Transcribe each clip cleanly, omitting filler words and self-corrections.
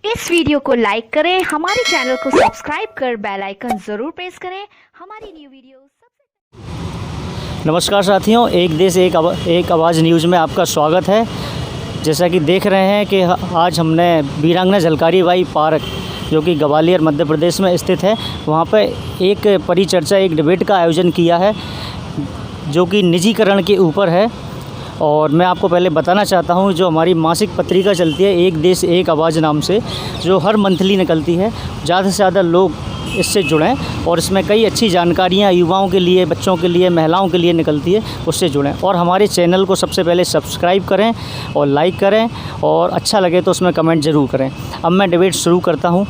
इस वीडियो को लाइक करें, हमारे चैनल को सब्सक्राइब कर बेल आइकन जरूर प्रेस करें हमारी न्यू वीडियो सबसे। नमस्कार साथियों, एक देश एक आवाज़ न्यूज़ में आपका स्वागत है। जैसा कि देख रहे हैं कि आज हमने वीरांगना झलकारी बाई पार्क जो कि ग्वालियर मध्य प्रदेश में स्थित है, वहाँ पर एक परिचर्चा, एक डिबेट का आयोजन किया है जो कि निजीकरण के ऊपर है। और मैं आपको पहले बताना चाहता हूँ, जो हमारी मासिक पत्रिका चलती है एक देश एक आवाज़ नाम से, जो हर मंथली निकलती है, ज़्यादा से ज़्यादा लोग इससे जुड़ें और इसमें कई अच्छी जानकारियाँ युवाओं के लिए, बच्चों के लिए, महिलाओं के लिए निकलती है, उससे जुड़ें। और हमारे चैनल को सबसे पहले सब्सक्राइब करें और लाइक करें और अच्छा लगे तो उसमें कमेंट ज़रूर करें। अब मैं डिबेट शुरू करता हूँ।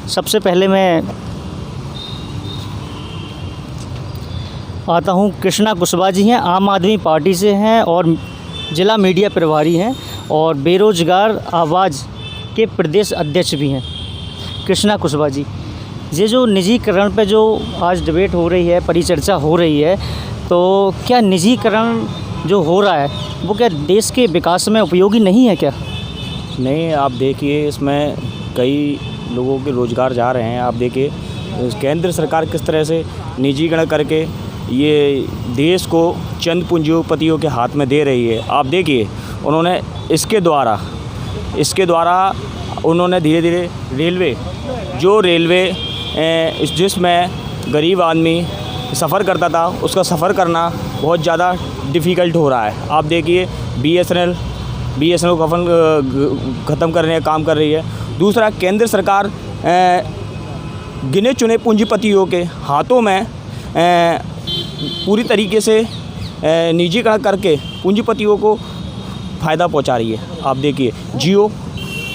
सबसे पहले मैं आता हूँ, कृष्णा कुशवाहा जी हैं, आम आदमी पार्टी से हैं और ज़िला मीडिया प्रभारी हैं और बेरोज़गार आवाज़ के प्रदेश अध्यक्ष भी हैं। कृष्णा कुशवाहा जी, ये जो निजीकरण पे जो आज डिबेट हो रही है, परिचर्चा हो रही है, तो क्या निजीकरण जो हो रहा है वो क्या देश के विकास में उपयोगी नहीं है क्या? नहीं, आप देखिए इसमें कई लोगों के रोज़गार जा रहे हैं। आप देखिए केंद्र सरकार किस तरह से निजीकरण करके ये देश को चंद पूंजीपतियों के हाथ में दे रही है। आप देखिए उन्होंने इसके द्वारा उन्होंने धीरे धीरे रेलवे जिसमें गरीब आदमी सफ़र करता था, उसका सफ़र करना बहुत ज़्यादा डिफ़िकल्ट हो रहा है। आप देखिए BSNL को ख़त्म करने का काम कर रही है। दूसरा, केंद्र सरकार गिने चुने पूंजीपतियों के हाथों में पूरी तरीके से निजीकरण करके पूंजीपतियों को फ़ायदा पहुंचा रही है। आप देखिए जियो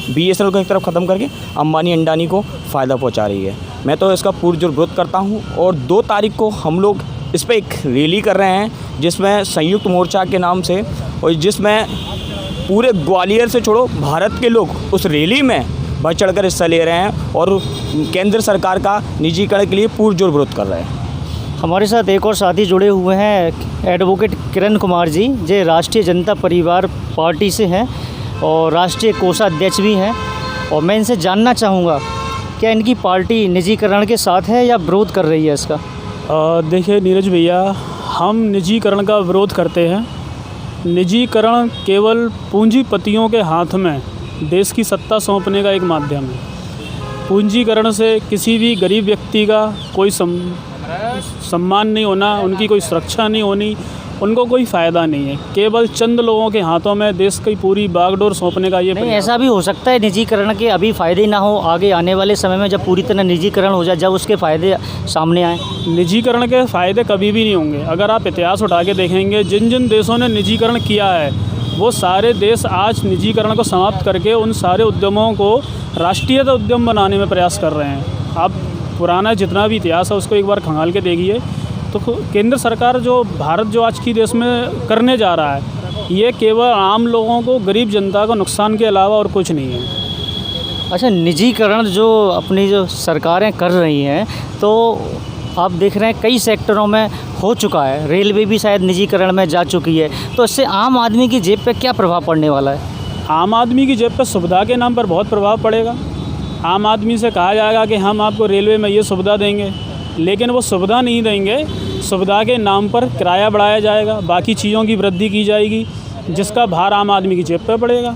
BSNL को एक तरफ ख़त्म करके अंबानी अंडानी को फ़ायदा पहुंचा रही है। मैं तो इसका पुरजोर विरोध करता हूं और 2 तारीख को हम लोग इस पर एक रैली कर रहे हैं जिसमें संयुक्त मोर्चा के नाम से, और जिसमें पूरे ग्वालियर से छोड़ो भारत के लोग उस रैली में बढ़ चढ़कर हिस्सा ले रहे हैं और केंद्र सरकार का निजीकरण के लिए पुरजोर विरोध कर रहे हैं। हमारे साथ एक और साथी जुड़े हुए हैं, एडवोकेट किरण कुमार जी, जो राष्ट्रीय जनता परिवार पार्टी से हैं और राष्ट्रीय कोषाध्यक्ष भी हैं। और मैं इनसे जानना चाहूँगा, क्या इनकी पार्टी निजीकरण के साथ है या विरोध कर रही है इसका? देखिए नीरज भैया, हम निजीकरण का विरोध करते हैं। निजीकरण केवल पूंजीपतियों के हाथ में देश की सत्ता सौंपने का एक माध्यम है। पूंजीकरण से किसी भी गरीब व्यक्ति का कोई सम्मान नहीं होना, उनकी कोई सुरक्षा नहीं होनी, उनको कोई फ़ायदा नहीं है। केवल चंद लोगों के हाथों में देश की पूरी बागडोर सौंपने का ये नहीं, ऐसा भी हो सकता है निजीकरण के अभी फ़ायदे ना हो, आगे आने वाले समय में जब पूरी तरह निजीकरण हो जाए, जब उसके फ़ायदे सामने आए। निजीकरण के फ़ायदे कभी भी नहीं होंगे। अगर आप इतिहास उठा के देखेंगे, जिन जिन देशों ने निजीकरण किया है वो सारे देश आज निजीकरण को समाप्त करके उन सारे उद्यमों को राष्ट्रीयता उद्यम बनाने में प्रयास कर रहे हैं। आप पुराना जितना भी इतिहास है उसको एक बार खंगाल के देखिए, तो केंद्र सरकार जो भारत जो आज की देश में करने जा रहा है, ये केवल आम लोगों को, गरीब जनता को नुकसान के अलावा और कुछ नहीं है। अच्छा, निजीकरण जो अपनी जो सरकारें कर रही हैं, तो आप देख रहे हैं कई सेक्टरों में हो चुका है, रेलवे भी शायद निजीकरण में जा चुकी है, तो इससे आम आदमी की जेब पे क्या प्रभाव पड़ने वाला है? आम आदमी की जेब पर सुविधा के नाम पर बहुत प्रभाव पड़ेगा। आम आदमी से कहा जाएगा कि हम आपको रेलवे में ये सुविधा देंगे, लेकिन वो सुविधा नहीं देंगे। सुविधा के नाम पर किराया बढ़ाया जाएगा, बाकी चीज़ों की वृद्धि की जाएगी, जिसका भार आम आदमी की जेब पर पड़ेगा।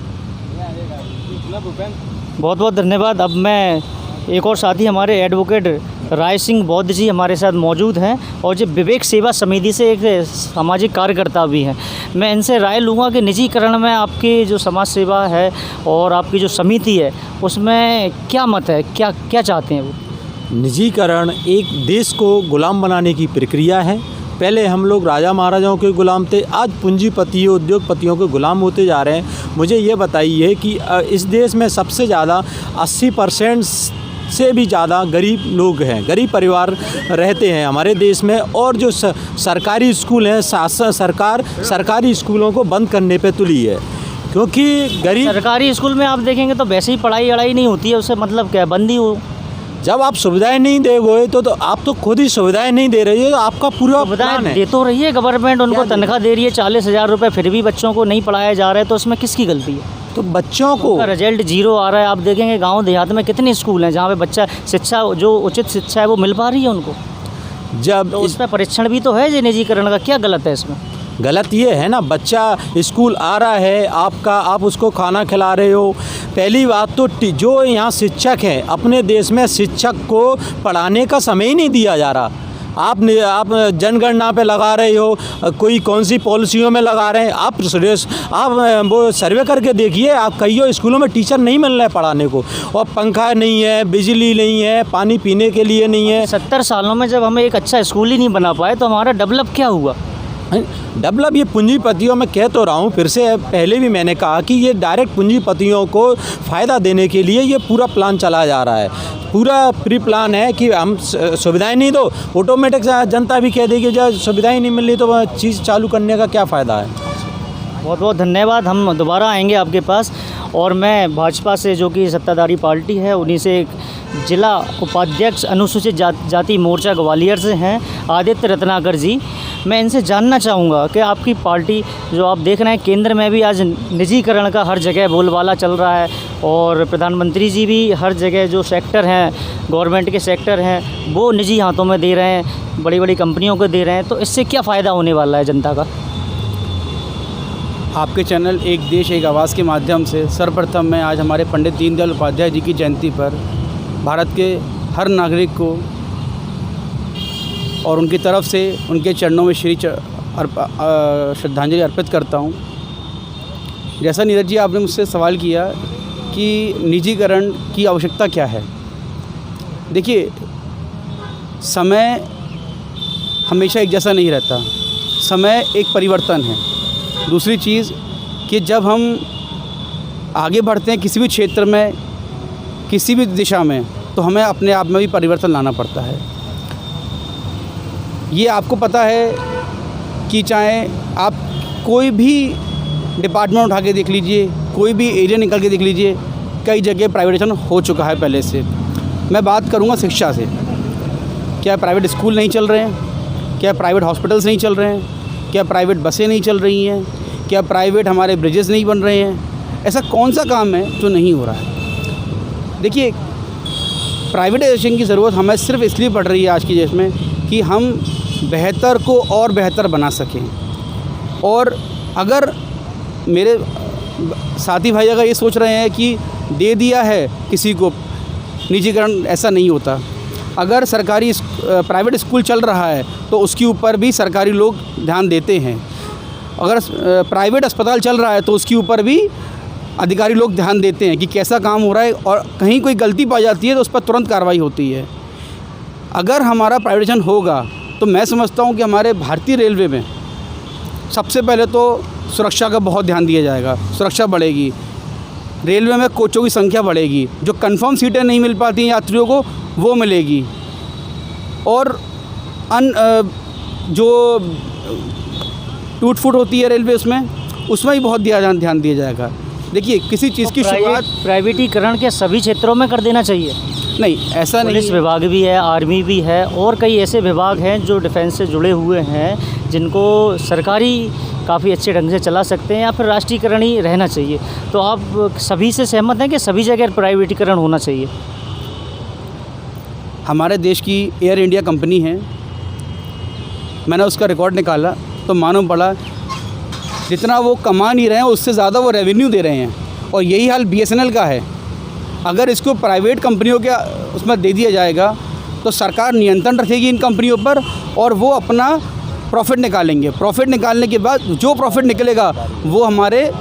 बहुत बहुत धन्यवाद। अब मैं एक और साथी, हमारे एडवोकेट राय सिंह बौद्ध जी हमारे साथ मौजूद हैं और जो विवेक सेवा समिति से एक सामाजिक कार्यकर्ता भी हैं। मैं इनसे राय लूँगा कि निजीकरण में आपकी जो समाज सेवा है और आपकी जो समिति है उसमें क्या मत है, क्या चाहते हैं वो? निजीकरण एक देश को गुलाम बनाने की प्रक्रिया है। पहले हम लोग राजा महाराजाओं के गुलाम थे, आज पूंजीपतियों, उद्योगपतियों के गुलाम होते जा रहे हैं। मुझे ये बताइए कि इस देश में सबसे ज़्यादा 80% से भी ज़्यादा गरीब लोग हैं, गरीब परिवार रहते हैं हमारे देश में। और जो सरकारी स्कूल हैं, सरकार सरकारी स्कूलों को बंद करने पे तुली है, क्योंकि गरीब सरकारी स्कूल में आप देखेंगे तो वैसे ही पढ़ाई नहीं होती है, उससे मतलब क्या, बंदी हो। जब आप सुविधाएं नहीं दोगे तो आप तो खुद ही सुविधाएं नहीं दे रही हो। आपका पूरा सुविधाएं दे तो रही है गवर्नमेंट, उनको तनख्वाह दे रही है 40,000 रुपये, फिर भी बच्चों को नहीं पढ़ाया जा रहा है, तो उसमें किसकी गलती है? तो बच्चों को रिजल्ट जीरो आ रहा है। आप देखेंगे गांव देहात में कितने स्कूल हैं जहां पे बच्चा शिक्षा, जो उचित शिक्षा है वो मिल पा रही है उनको। जब तो उस पर परीक्षण भी तो है जी निजीकरण का, क्या गलत है इसमें? गलत ये है ना, बच्चा स्कूल आ रहा है आपका, आप उसको खाना खिला रहे हो। पहली बात तो जो यहाँ शिक्षक हैं अपने देश में, शिक्षक को पढ़ाने का समय ही नहीं दिया जा रहा। आप जनगणना पे लगा रहे हो, कोई कौन सी पॉलिसियों में लगा रहे हैं आप वो सर्वे करके देखिए, आप कईयों स्कूलों में टीचर नहीं मिल रहे हैं पढ़ाने को, और पंखा नहीं है, बिजली नहीं है, पानी पीने के लिए नहीं है। 70 सालों में जब हमें एक अच्छा स्कूल ही नहीं बना पाए तो हमारा डेवलप क्या हुआ? डेवलप ये पूंजीपतियों में कह तो रहा हूँ, फिर से पहले भी मैंने कहा कि ये डायरेक्ट पूंजीपतियों को फ़ायदा देने के लिए ये पूरा प्लान चला जा रहा है। पूरा प्री प्लान है कि हम सुविधाएं नहीं दो, ऑटोमेटिक जनता भी कह देगी जब सुविधाएं नहीं मिल रही तो वह चीज़ चालू करने का क्या फ़ायदा है। बहुत बहुत धन्यवाद। हम दोबारा आएंगे आपके पास। और मैं भाजपा से, जो कि सत्ताधारी पार्टी है, उन्हीं से जिला उपाध्यक्ष अनुसूचित जाति मोर्चा ग्वालियर से हैं आदित्य रत्नाकर जी। मैं इनसे जानना चाहूँगा कि आपकी पार्टी, जो आप देख रहे हैं केंद्र में भी आज निजीकरण का हर जगह बोलबाला चल रहा है, और प्रधानमंत्री जी भी हर जगह जो सेक्टर हैं, गवर्नमेंट के सेक्टर हैं, वो निजी हाथों में दे रहे हैं, बड़ी बड़ी कंपनियों को दे रहे हैं। तो इससे क्या फ़ायदा होने वाला है जनता का? आपके चैनल एक देश एक आवाज़ के माध्यम से सर्वप्रथम मैं आज हमारे पंडित दीनदयाल उपाध्याय जी की जयंती पर भारत के हर नागरिक को और उनकी तरफ से उनके चरणों में श्रद्धांजलि अर्पित करता हूं। जैसा नीरज जी आपने मुझसे सवाल किया कि निजीकरण की आवश्यकता क्या है, देखिए समय हमेशा एक जैसा नहीं रहता, समय एक परिवर्तन है। दूसरी चीज़ कि जब हम आगे बढ़ते हैं किसी भी क्षेत्र में, किसी भी दिशा में, तो हमें अपने आप में भी परिवर्तन लाना पड़ता है। ये आपको पता है कि चाहे आप कोई भी डिपार्टमेंट उठा के देख लीजिए, कोई भी एरिया निकल के देख लीजिए, कई जगह प्राइवेटाइजेशन हो चुका है पहले से। मैं बात करूँगा शिक्षा से। क्या प्राइवेट स्कूल नहीं चल रहे हैं? क्या प्राइवेट हॉस्पिटल्स नहीं चल रहे हैं? क्या प्राइवेट बसें नहीं चल रही हैं? क्या प्राइवेट हमारे ब्रिजेस नहीं बन रहे हैं? ऐसा कौन सा काम है जो नहीं हो रहा है? देखिए, प्राइवेटाइजेशन की ज़रूरत हमें सिर्फ इसलिए पड़ रही है आज की डेट में कि हम बेहतर को और बेहतर बना सकें। और अगर मेरे साथी भाई अगर ये सोच रहे हैं कि दे दिया है किसी को निजीकरण, ऐसा नहीं होता। अगर सरकारी प्राइवेट स्कूल चल रहा है तो उसके ऊपर भी सरकारी लोग ध्यान देते हैं। अगर प्राइवेट अस्पताल चल रहा है तो उसके ऊपर भी अधिकारी लोग ध्यान देते हैं कि कैसा काम हो रहा है, और कहीं कोई गलती पाई जाती है तो उस पर तुरंत कार्रवाई होती है। अगर हमारा प्राइवेटाइजेशन होगा तो मैं समझता हूँ कि हमारे भारतीय रेलवे में सबसे पहले तो सुरक्षा का बहुत ध्यान दिया जाएगा। सुरक्षा बढ़ेगी, रेलवे में कोचों की संख्या बढ़ेगी, जो कंफर्म सीटें नहीं मिल पाती हैं यात्रियों को वो मिलेगी, और जो टूट फूट होती है रेलवे उसमें भी बहुत ध्यान दिया जाएगा। देखिए, किसी चीज़ की शुरुआत प्राइवेटीकरण के सभी क्षेत्रों में कर देना चाहिए। नहीं, ऐसा नहीं। पुलिस विभाग भी है, आर्मी भी है, और कई ऐसे विभाग हैं जो डिफेंस से जुड़े हुए हैं जिनको सरकारी काफ़ी अच्छे ढंग से चला सकते हैं, या फिर राष्ट्रीयकरण ही रहना चाहिए। तो आप सभी से सहमत हैं कि सभी जगह प्राइवेटीकरण होना चाहिए? हमारे देश की एयर इंडिया कंपनी है, मैंने उसका रिकॉर्ड निकाला तो मालूम पड़ा जितना वो कमा नहीं रहे हैं उससे ज़्यादा वो रेवेन्यू दे रहे हैं। और यही हाल BSNL का है। अगर इसको प्राइवेट कंपनियों के उसमें दे दिया जाएगा तो सरकार नियंत्रण रखेगी इन कंपनियों पर, और वो अपना प्रॉफिट निकालेंगे। प्रॉफिट निकालने के बाद जो प्रॉफिट निकलेगा वो हमारे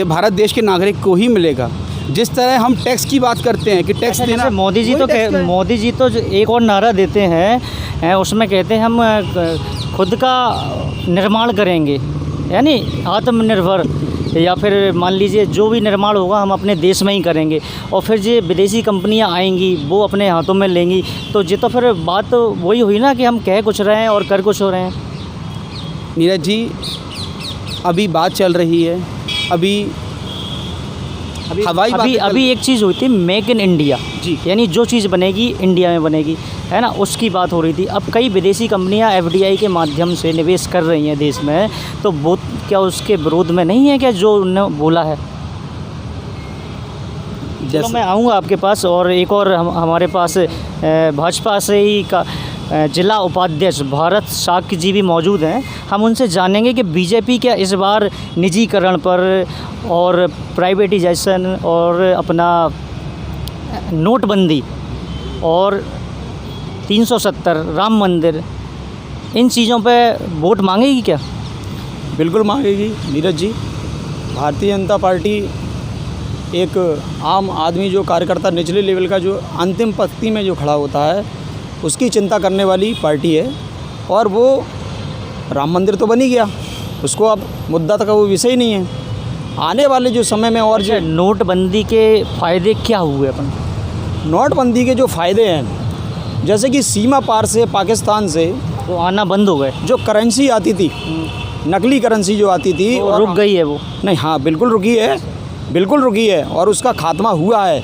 भारत देश के नागरिक को ही मिलेगा। जिस तरह हम टैक्स की बात करते हैं कि टैक्स देना, मोदी जी तो एक और नारा देते हैं, उसमें कहते हैं हम खुद का निर्माण करेंगे, यानी आत्मनिर्भर, या फिर मान लीजिए जो भी निर्माण होगा हम अपने देश में ही करेंगे, और फिर जो विदेशी कंपनियां आएंगी वो अपने हाथों में लेंगी। तो ये तो फिर बात वही हुई ना कि हम कह कुछ रहे हैं और कर कुछ हो रहे हैं। नीरज जी, अभी बात चल रही है, अभी एक चीज़ हुई थी, मेक इन इंडिया जी, यानी जो चीज़ बनेगी इंडिया में बनेगी, है ना, उसकी बात हो रही थी। अब कई विदेशी कंपनियां FDI के माध्यम से निवेश कर रही हैं देश में, तो वो क्या उसके विरोध में नहीं है क्या जो उन्होंने बोला है? चलो मैं आऊँगा आपके पास। और एक और हमारे पास भाजपा से ही का जिला उपाध्यक्ष भारत शाक्य जी भी मौजूद हैं। हम उनसे जानेंगे कि बीजेपी क्या इस बार निजीकरण पर और प्राइवेटाइजेशन और अपना नोटबंदी और 370 राम मंदिर, इन चीज़ों पे वोट मांगेगी क्या? बिल्कुल मांगेगी नीरज जी। भारतीय जनता पार्टी एक आम आदमी, जो कार्यकर्ता निचले लेवल का, जो अंतिम पंक्ति में जो खड़ा होता है, उसकी चिंता करने वाली पार्टी है। और वो राम मंदिर तो बन ही गया, उसको अब मुद्दा तक वो विषय ही नहीं है। आने वाले जो समय में और जो नोटबंदी के फ़ायदे क्या हुए अपन? नोटबंदी के जो फ़ायदे हैं, जैसे कि सीमा पार से पाकिस्तान से वो आना बंद हो गए, जो करेंसी आती थी, नकली करेंसी जो आती थी, और रुक गई है वो। नहीं, हाँ बिल्कुल रुकी है, बिल्कुल रुकी है, और उसका खात्मा हुआ है।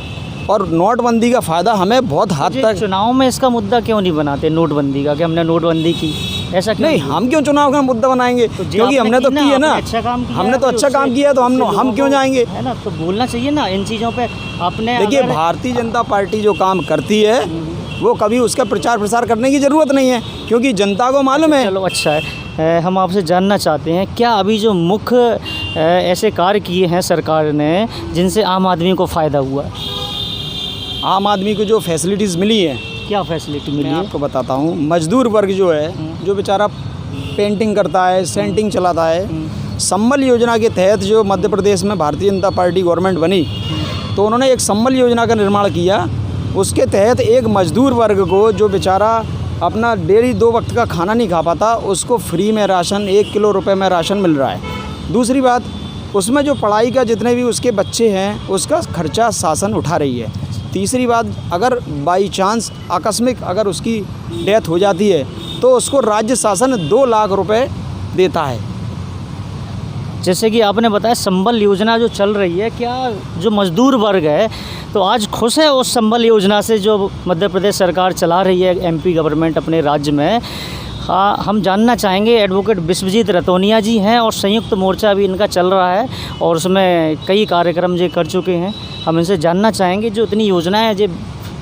और नोटबंदी का फ़ायदा हमें बहुत हद तक। चुनाव में इसका मुद्दा क्यों नहीं बनाते नोटबंदी का, कि हमने नोटबंदी की? ऐसा क्यों नहीं, हम क्यों चुनाव का मुद्दा बनाएंगे? क्योंकि हमने तो की है ना, अच्छा काम किया, हमने तो अच्छा काम किया है, तो हम क्यों जाएंगे? है ना, तो बोलना चाहिए ना इन चीज़ों पे आपने। देखिए, भारतीय जनता पार्टी जो काम करती है वो कभी उसका प्रचार प्रसार करने की ज़रूरत नहीं है, क्योंकि जनता को मालूम है। चलो अच्छा है। हम आपसे जानना चाहते हैं, क्या अभी जो मुख्य ऐसे कार्य किए हैं सरकार ने जिनसे आम आदमी को फ़ायदा हुआ है? आम आदमी को जो फैसिलिटीज़ मिली हैं, क्या फैसिलिटी मिली मैं है? आपको बताता हूँ। मजदूर वर्ग जो है, जो बेचारा पेंटिंग करता है, सेंटिंग चलाता है, संबल योजना के तहत जो मध्य प्रदेश में भारतीय जनता पार्टी गवर्नमेंट बनी, तो उन्होंने एक संबल योजना का निर्माण किया। उसके तहत एक मजदूर वर्ग को, जो बेचारा अपना डेली 2 वक्त का खाना नहीं खा पाता, उसको फ्री में राशन, 1 किलो रुपए में राशन मिल रहा है। दूसरी बात, उसमें जो पढ़ाई का जितने भी उसके बच्चे हैं, उसका खर्चा शासन उठा रही है। तीसरी बात, अगर बाई चांस आकस्मिक अगर उसकी डेथ हो जाती है, तो उसको राज्य शासन 2 लाख रुपए देता है। जैसे कि आपने बताया संबल योजना जो चल रही है, क्या जो मजदूर वर्ग है तो आज खुश है उस संबल योजना से जो मध्य प्रदेश सरकार चला रही है, एमपी गवर्नमेंट अपने राज्य में? हाँ, हम जानना चाहेंगे। एडवोकेट विश्वजीत रतौनिया जी हैं और संयुक्त मोर्चा भी इनका चल रहा है और उसमें कई कार्यक्रम जो कर चुके हैं। हम इनसे जानना चाहेंगे, जो इतनी योजनाएं जो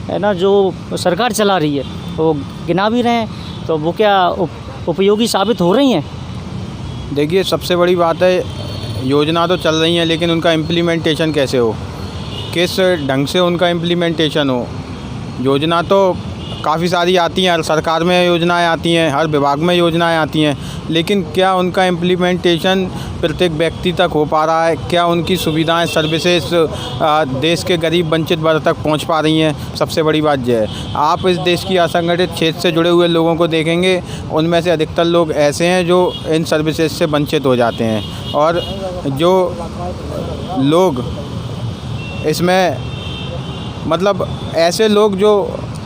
है ना, जो सरकार चला रही है, वो गिना भी रहे हैं, तो वो क्या उपयोगी साबित हो रही हैं? देखिए, सबसे बड़ी बात है, योजना तो चल रही हैं, लेकिन उनका इम्प्लीमेंटेशन कैसे हो, किस ढंग से उनका इम्प्लीमेंटेशन हो। योजना तो काफ़ी सारी आती हैं, हर सरकार में योजनाएं आती हैं, हर विभाग में योजनाएं आती हैं, लेकिन क्या उनका इम्प्लीमेंटेशन प्रत्येक व्यक्ति तक हो पा रहा है? क्या उनकी सुविधाएं, सर्विसेज देश के गरीब वंचित वर्ग तक पहुंच पा रही हैं? सबसे बड़ी बात यह है। आप इस देश की असंगठित क्षेत्र से जुड़े हुए लोगों को देखेंगे, उनमें से अधिकतर लोग ऐसे हैं जो इन सर्विसेज से वंचित हो जाते हैं। और जो लोग इसमें, मतलब ऐसे लोग जो।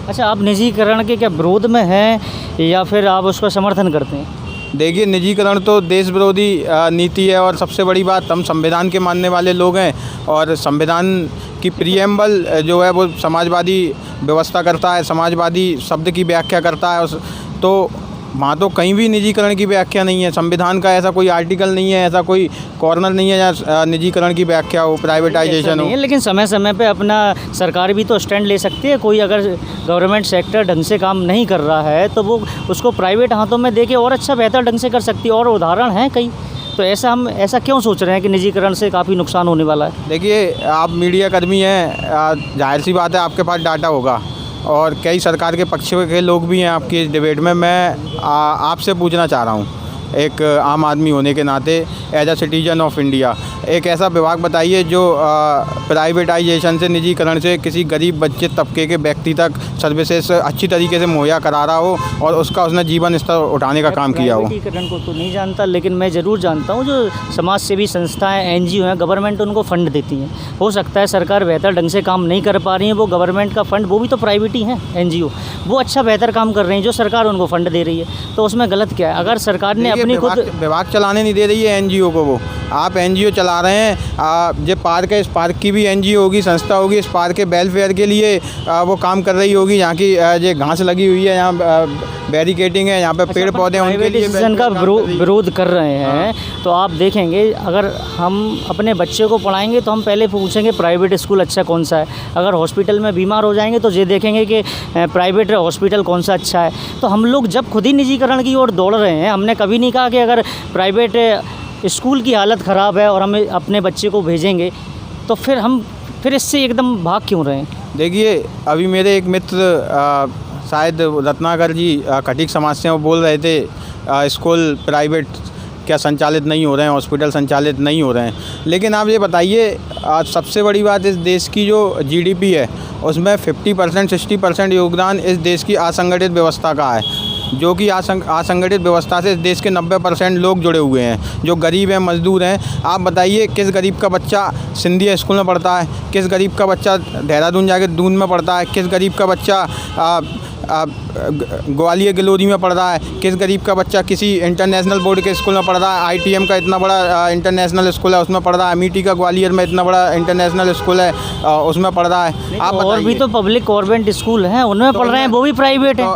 अच्छा, आप निजीकरण के क्या विरोध में हैं या फिर आप उसका समर्थन करते हैं? देखिए, निजीकरण तो देश विरोधी नीति है, और सबसे बड़ी बात, हम संविधान के मानने वाले लोग हैं, और संविधान की प्रीएम्बल जो है वो समाजवादी व्यवस्था करता है, समाजवादी शब्द की व्याख्या करता है। तो वहाँ तो कहीं भी निजीकरण की व्याख्या नहीं है। संविधान का ऐसा कोई आर्टिकल नहीं है, ऐसा कोई कॉर्नर नहीं है जहाँ निजीकरण की व्याख्या हो, प्राइवेटाइजेशन हो। लेकिन समय समय पे अपना सरकार भी तो स्टैंड ले सकती है। कोई अगर गवर्नमेंट सेक्टर ढंग से काम नहीं कर रहा है तो वो उसको प्राइवेट हाथों में दे के और अच्छा बेहतर ढंग से कर सकती है, और उदाहरण हैं कई। तो हम ऐसा क्यों सोच रहे हैं कि निजीकरण से काफ़ी नुकसान होने वाला है? देखिए, आप मीडिया कर्मी हैं, जाहिर सी बात है आपके पास डाटा होगा, और कई सरकार के पक्ष के लोग भी हैं आपकी इस डिबेट में। मैं आपसे पूछना चाह रहा हूँ, एक आम आदमी होने के नाते, as a citizen of India, एक ऐसा विभाग बताइए जो प्राइवेटाइजेशन से, निजीकरण से किसी गरीब वंचित तबके के व्यक्ति तक सर्विसेज अच्छी तरीके से मुहैया करा रहा हो और उसका उसने जीवन स्तर उठाने का काम किया हो। प्राइवेटीकरण को तो नहीं जानता, लेकिन मैं ज़रूर जानता हूँ जो समाज सेवी संस्थाएं, एनजीओ हैं, गवर्नमेंट उनको फ़ंड देती हैं। हो सकता है सरकार बेहतर ढंग से काम नहीं कर पा रही है, वो गवर्नमेंट का फ़ंड, वो भी तो प्राइवेट ही हैं एनजीओ, वो अच्छा बेहतर काम कर रहे हैं जो सरकार उनको फ़ंड दे रही है। तो उसमें गलत क्या है? अगर सरकार ने अपनी खुद विभाग चलाने नहीं दे रही है एनजीओ को, वो आप एनजीओ चला रहे हैं। जो पार्क है, इस पार्क की भी एनजीओ होगी, संस्था होगी, इस पार्क के वेलफेयर के लिए वो काम कर रही होगी। यहाँ की जो घास लगी हुई है, यहाँ बैरिकेडिंग है, यहाँ पे पेड़ पौधे हैं, उनके लिए का विरोध कर रहे हैं। तो आप देखेंगे अगर हम अपने बच्चे को पढ़ाएंगे तो हम पहले पूछेंगे प्राइवेट स्कूल अच्छा कौन सा है। अगर हॉस्पिटल में बीमार हो जाएंगे तो ये देखेंगे कि प्राइवेट हॉस्पिटल कौन सा अच्छा है। तो हम लोग जब खुद ही निजीकरण की ओर दौड़ रहे हैं, हमने कभी नहीं कहा कि अगर प्राइवेट स्कूल की हालत ख़राब है और हम अपने बच्चे को भेजेंगे तो फिर इससे एकदम भाग क्यों रहे हैं। देखिए, अभी मेरे एक मित्र शायद रत्नाकर जी खटीक समाज से वो बोल रहे थे स्कूल प्राइवेट क्या संचालित नहीं हो रहे हैं, हॉस्पिटल संचालित नहीं हो रहे हैं। लेकिन आप ये बताइए, सबसे बड़ी बात इस देश की जो जीडीपी है उसमें 50% 60% योगदान इस देश की असंगठित व्यवस्था का है, जो कि असंगठित व्यवस्था से इस देश के 90% लोग जुड़े हुए हैं, जो गरीब हैं, मजदूर हैं। आप बताइए किस गरीब का बच्चा सिंधिया स्कूल में पढ़ता है, किस गरीब का बच्चा देहरादून जाके दून में पढ़ता है, किस गरीब का बच्चा ग्वालियर गिलोरी में पढ़ रहा है, किस गरीब का बच्चा किसी इंटरनेशनल बोर्ड के स्कूल में पढ़ रहा है। आईटीएम का इतना बड़ा इंटरनेशनल स्कूल है उसमें पढ़ रहा है, अमेठी का ग्वालियर में इतना बड़ा इंटरनेशनल स्कूल है उसमें पढ़ रहा है। आप और भी तो पब्लिक गवर्नमेंट स्कूल हैं उनमें पढ़ रहे हैं, वो भी प्राइवेट है।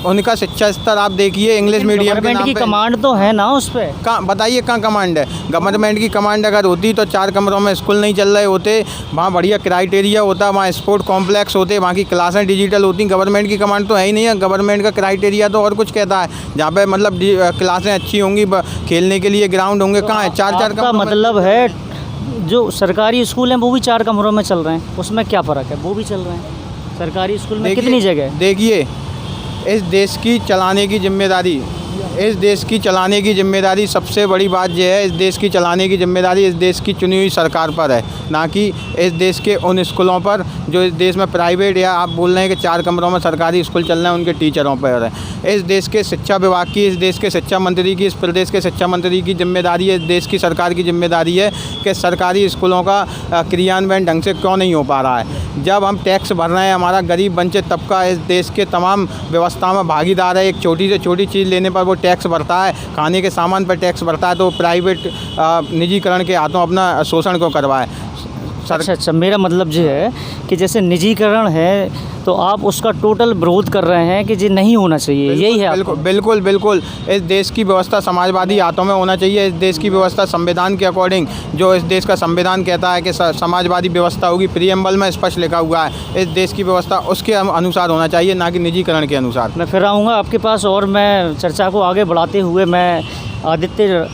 उनका शिक्षा स्तर आप देखिए इंग्लिश मीडियम के गवर्नमेंट की कमांड तो है ना उस पर। कहाँ बताइए, कहाँ कमांड है? गवर्नमेंट की कमांड अगर होती तो 4 कमरों में स्कूल नहीं चल रहे होते, वहाँ बढ़िया क्राइटेरिया होता, वहाँ स्पोर्ट कॉम्प्लेक्स होते, वहाँ की क्लासें डिजिटल होती। गवर्नमेंट की कमांड तो है ही नहीं है। गवर्नमेंट का क्राइटेरिया तो और कुछ कहता है, जहाँ पे मतलब क्लासें अच्छी होंगी, खेलने के लिए ग्राउंड होंगे, कहाँ है? 4 का मतलब है जो सरकारी स्कूल हैं वो भी 4 कमरों में चल रहे हैं, उसमें क्या फ़र्क है? वो भी चल रहे हैं। सरकारी स्कूल में कितनी जगह है? देखिए, इस देश की चलाने की जिम्मेदारी सबसे बड़ी बात यह है, इस देश की चलाने की जिम्मेदारी इस देश की चुनी हुई सरकार पर है, ना कि इस देश के उन स्कूलों पर जो इस देश में प्राइवेट या आप बोल रहे हैं कि 4 कमरों में सरकारी स्कूल चल रहे हैं उनके टीचरों पर है। इस देश के शिक्षा विभाग की, इस देश के शिक्षा मंत्री की, इस प्रदेश के शिक्षा मंत्री की जिम्मेदारी है, इस देश की सरकार की जिम्मेदारी है कि सरकारी स्कूलों का क्रियान्वयन ढंग से क्यों नहीं हो पा रहा है। जब हम टैक्स भर रहे हैं, हमारा गरीब वंचित तबका इस देश के तमाम व्यवस्था में भागीदार है। एक छोटी से छोटी चीज़ लेने पर वो टैक्स भरता है, खाने के सामान पर टैक्स भरता है, तो प्राइवेट निजीकरण के हाथों अपना शोषण को करवाए। अच्छा, मेरा मतलब ये है कि जैसे निजीकरण है तो आप उसका टोटल विरोध कर रहे हैं कि ये नहीं होना चाहिए, यही है? बिल्कुल। इस देश की व्यवस्था समाजवादी हाथों में होना चाहिए। इस देश की व्यवस्था संविधान के अकॉर्डिंग, जो इस देश का संविधान कहता है कि समाजवादी व्यवस्था होगी, प्रीएम्बल में स्पष्ट लिखा हुआ है, इस देश की व्यवस्था उसके अनुसार होना चाहिए, ना कि निजीकरण के अनुसार। मैं फिर आऊँगा आपके पास और मैं चर्चा को आगे बढ़ाते हुए मैं आदित्य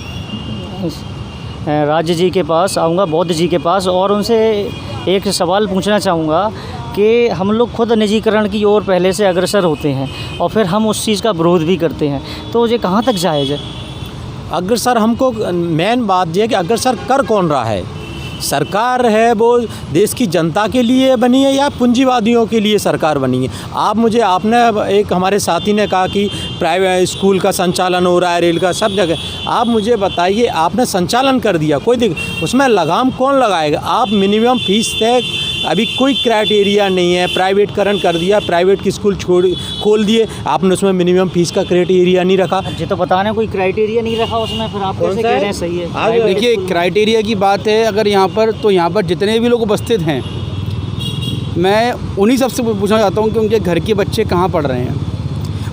राज्य जी के पास आऊँगा, बौद्ध जी के पास, और उनसे एक सवाल पूछना चाहूँगा कि हम लोग खुद निजीकरण की ओर पहले से अग्रसर होते हैं और फिर हम उस चीज़ का विरोध भी करते हैं, तो ये कहाँ तक जायज़ है? अग्रसर हमको मेन बात यह है कि अग्रसर कर कौन रहा है? सरकार है वो देश की जनता के लिए बनी है या पूंजीवादियों के लिए सरकार बनी है? आपने एक हमारे साथी ने कहा कि प्राइवेट स्कूल का संचालन हो रहा है, रेल का, सब जगह। आप मुझे बताइए, आपने संचालन कर दिया, उसमें लगाम कौन लगाएगा? आप मिनिमम फीस तय, अभी कोई क्राइटेरिया नहीं है, प्राइवेटकरण कर दिया, प्राइवेट की स्कूल खोल दिए, आपने उसमें मिनिमम फीस का क्राइटेरिया नहीं रखा। ये तो बताने कोई क्राइटेरिया नहीं रखा उसमें, फिर आप कैसे कह रहे हैं सही है? देखिए, क्राइटेरिया की बात है अगर यहाँ पर जितने भी लोग उपस्थित हैं, मैं उन्हीं सबसे पूछना चाहता हूँ कि उनके घर के बच्चे कहाँ पढ़ रहे हैं।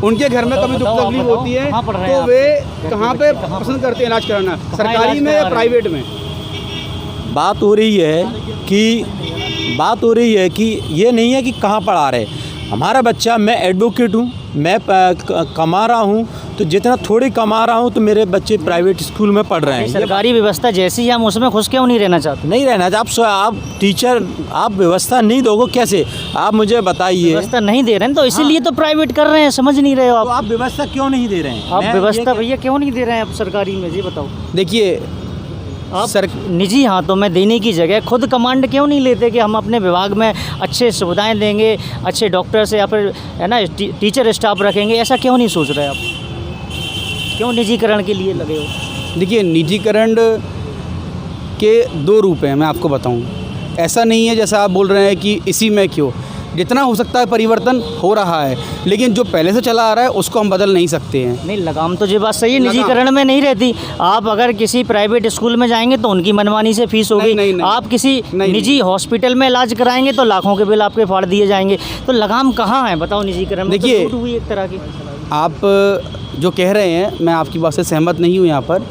उनके घर में कभी दुख तकलीफ होती है तो वे कहाँ पे पसंद करते हैं इलाज कराना, सरकारी में या प्राइवेट में? बात हो रही है कि ये नहीं है कि कहाँ पढ़ा रहे। हमारा बच्चा, मैं एडवोकेट हूँ, मैं कमा रहा हूँ, तो जितना थोड़ी कमा रहा हूँ तो मेरे बच्चे प्राइवेट स्कूल में पढ़ रहे हैं। सरकारी व्यवस्था जैसी है हम उसमें खुश क्यों नहीं रहना चाहते? नहीं रहना चाहते आप टीचर, आप व्यवस्था नहीं दोगे कैसे? आप मुझे बताइए। व्यवस्था नहीं दे रहे हैं तो इसीलिए तो प्राइवेट कर रहे हैं, समझ नहीं रहे हो आप? तो आप व्यवस्था क्यों नहीं दे रहे हैं? आप व्यवस्था भैया क्यों नहीं दे रहे हैं आप सरकारी में, जी बताओ। देखिए, आप निजी हाथों में देने की जगह खुद कमांड क्यों नहीं लेते कि हम अपने विभाग में अच्छे सुविधाएं देंगे, अच्छे डॉक्टर्स या फिर है ना टीचर स्टाफ रखेंगे? ऐसा क्यों नहीं सोच रहे आप? क्यों निजीकरण के लिए लगे हो? देखिए, निजीकरण के 2 रूप हैं, मैं आपको बताऊं। ऐसा नहीं है जैसा आप बोल रहे हैं कि इसी में क्यों, जितना हो सकता है परिवर्तन हो रहा है, लेकिन जो पहले से चला आ रहा है उसको हम बदल नहीं सकते हैं। नहीं, लगाम तो ये बात सही है, निजीकरण में नहीं रहती। आप अगर किसी प्राइवेट स्कूल में जाएंगे तो उनकी मनमानी से फीस होगी, आप किसी निजी हॉस्पिटल में इलाज कराएंगे तो लाखों के बिल आपके फाड़ दिए जाएंगे। तो लगाम कहाँ है बताओ निजीकरण में? देखिए, तो हुई एक तरह की। आप जो कह रहे हैं मैं आपकी बात से सहमत नहीं हूँ यहाँ पर,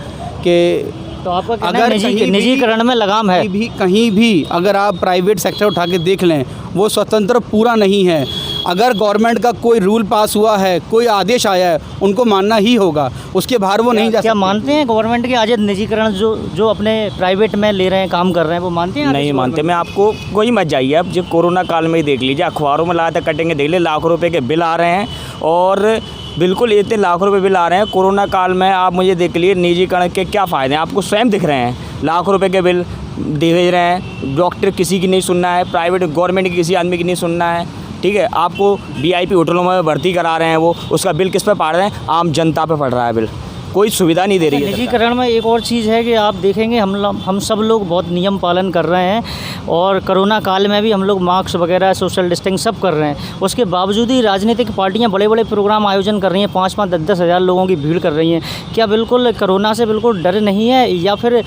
कि तो आपका कहना है अगर निजीकरण में लगाम है। कहीं भी अगर आप प्राइवेट सेक्टर उठा के देख लें, वो स्वतंत्र पूरा नहीं है। अगर गवर्नमेंट का कोई रूल पास हुआ है, कोई आदेश आया है, उनको मानना ही होगा, उसके बाहर वो नहीं जा सकते। क्या मानते हैं गवर्नमेंट के आज निजीकरण जो अपने प्राइवेट में ले रहे हैं, काम कर रहे हैं, वो मानते हैं? नहीं मानते। मैं आपको कोई मत जाइए, अब जो कोरोना काल में ही देख लीजिए, अखबारों में लगातार कटेंगे देख लीजिए, लाखों रुपए के बिल आ रहे हैं और बिल्कुल इतने लाखों रुपए बिल आ रहे हैं कोरोना काल में। आप मुझे देख लीजिए निजीकरण के क्या फ़ायदे हैं, आपको स्वयं दिख रहे हैं। लाखों रुपए के बिल भेज रहे हैं, डॉक्टर किसी की नहीं सुनना है, प्राइवेट गवर्नमेंट की किसी आदमी की नहीं सुनना है, ठीक है। आपको VIP होटलों में भर्ती करा रहे हैं, वो उसका बिल किस पे पड़ रहे हैं? आम जनता पे पड़ रहा है बिल, कोई सुविधा नहीं दे रही है। निजीकरण में एक और चीज़ है कि आप देखेंगे हम सब लोग बहुत नियम पालन कर रहे हैं और कोरोना काल में भी हम लोग मास्क वगैरह, सोशल डिस्टेंसिंग सब कर रहे हैं। उसके बावजूद ही राजनीतिक पार्टियां बड़े बड़े प्रोग्राम आयोजन कर रही हैं, 5-5, 10-10 हज़ार लोगों की भीड़ कर रही हैं। क्या बिल्कुल कोरोना से बिल्कुल डर नहीं है, या फिर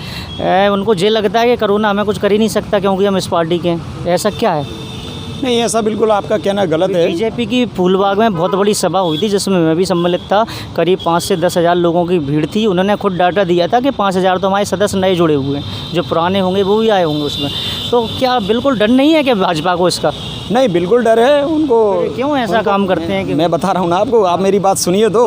उनको ये लगता है कि कोरोना हमें कुछ कर ही नहीं सकता क्योंकि हम इस पार्टी के हैं? ऐसा क्या है? नहीं, ऐसा बिल्कुल आपका कहना गलत है। बीजेपी की फूलबाग में बहुत बड़ी सभा हुई थी जिसमें मैं भी सम्मिलित था। करीब 5 से 10 हज़ार लोगों की भीड़ थी। उन्होंने खुद डाटा दिया था कि 5 हज़ार तो हमारे सदस्य नए जुड़े हुए हैं, जो पुराने होंगे वो भी आए होंगे उसमें। तो क्या बिल्कुल डर नहीं है कि भाजपा को इसका? नहीं, बिल्कुल डर है उनको। क्यों ऐसा काम करते हैं कि मैं बता रहा हूँ ना आपको, आप मेरी बात सुनिए तो।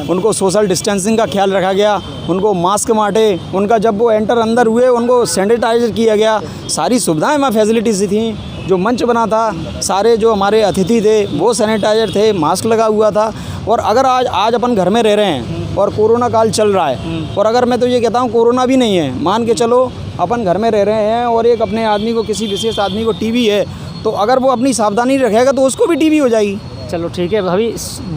उनको सोशल डिस्टेंसिंग का ख्याल रखा गया, उनको मास्क बांटे, उनका जब वो एंटर अंदर हुए उनको सैनिटाइजर किया गया, सारी सुविधाएं वहाँ फैसिलिटीज़ थी। जो मंच बना था, सारे जो हमारे अतिथि थे वो सैनिटाइजर थे, मास्क लगा हुआ था। और अगर आज अपन घर में रह रहे हैं और कोरोना काल चल रहा है, और अगर मैं तो ये कहता हूँ कोरोना भी नहीं है, मान के चलो अपन घर में रह रहे हैं और एक अपने आदमी को, किसी विशेष आदमी को टीबी है, तो अगर वो अपनी सावधानी रखेगा तो उसको भी टीबी हो जाएगी। चलो ठीक है भाई,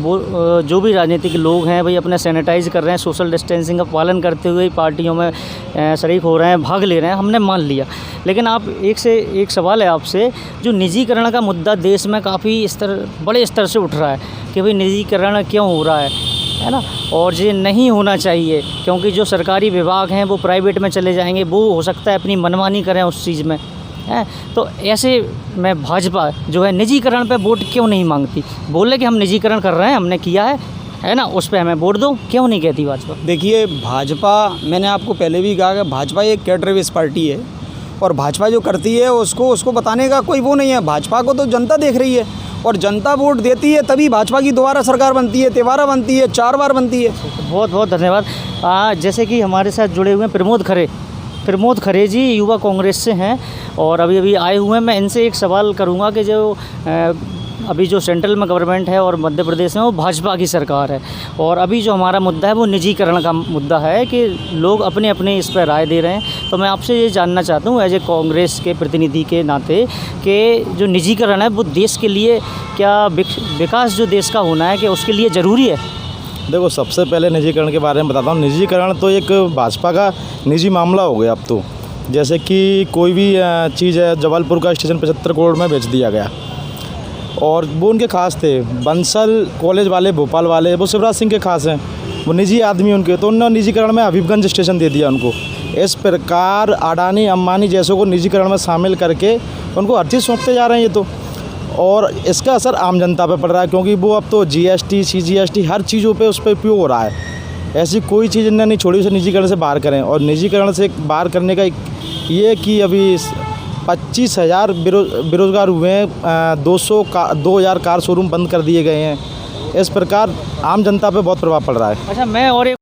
वो जो भी राजनीतिक लोग हैं भाई अपना सैनिटाइज कर रहे हैं, सोशल डिस्टेंसिंग का पालन करते हुए पार्टियों में शरीक हो रहे हैं, भाग ले रहे हैं, हमने मान लिया। लेकिन आप एक सवाल है आपसे, जो निजीकरण का मुद्दा देश में काफ़ी बड़े स्तर से उठ रहा है कि भाई निजीकरण क्यों हो रहा है ना, और ये नहीं होना चाहिए क्योंकि जो सरकारी विभाग हैं वो प्राइवेट में चले जाएंगे, वो हो सकता है अपनी मनमानी करें उस चीज़ में है। तो ऐसे में भाजपा जो है निजीकरण पे वोट क्यों नहीं मांगती? बोले कि हम निजीकरण कर रहे हैं, हमने किया है ना, उस पे हमें वोट दो, क्यों नहीं कहती भाजपा? देखिए, भाजपा, मैंने आपको पहले भी कहा कि भाजपा एक कैडर बेस पार्टी है और भाजपा जो करती है उसको बताने का कोई वो नहीं है। भाजपा को तो जनता देख रही है और जनता वोट देती है, तभी भाजपा की दोबारा सरकार बनती है, तिबारा बनती है, 4 बार बनती है। बहुत बहुत धन्यवाद। जैसे कि हमारे साथ जुड़े हुए हैं प्रमोद खरे जी, युवा कांग्रेस से हैं और अभी आए हुए हैं। मैं इनसे एक सवाल करूंगा कि जो अभी जो सेंट्रल में गवर्नमेंट है और मध्य प्रदेश में वो भाजपा की सरकार है, और अभी जो हमारा मुद्दा है वो निजीकरण का मुद्दा है कि लोग अपने अपने इस पर राय दे रहे हैं। तो मैं आपसे ये जानना चाहता हूँ एज ए कांग्रेस के प्रतिनिधि के नाते कि जो निजीकरण है वो देश के लिए क्या विकास जो देश का होना है कि उसके लिए ज़रूरी है? देखो, सबसे पहले निजीकरण के बारे में बताता हूँ। निजीकरण तो एक भाजपा का निजी मामला हो गया अब तो। जैसे कि कोई भी चीज़ है, जबलपुर का स्टेशन 75 करोड़ में बेच दिया गया और वो उनके खास थे। बंसल कॉलेज वाले, भोपाल वाले, वो शिवराज सिंह के खास हैं, वो निजी आदमी उनके, तो उन्होंने निजीकरण में हबीबगंज स्टेशन दे दिया उनको। इस प्रकार अडानी अंबानी जैसों को निजीकरण में शामिल करके उनको हर चीज़ सौंपते जा रहे हैं ये तो, और इसका असर आम जनता पे पड़ रहा है क्योंकि वो अब तो GST, CGST हर चीज़ों पे उस पर उपयोग हो रहा है। ऐसी कोई चीज़ इन्होंने नहीं छोड़ी उसे निजीकरण से बाहर करें। और निजीकरण से बाहर करने का ये कि अभी 25,000 बेरोज़गार हुए हैं, 2,000 कार शोरूम बंद कर दिए गए हैं। इस प्रकार आम जनता पे बहुत प्रभाव पड़ रहा है। अच्छा, मैं और एक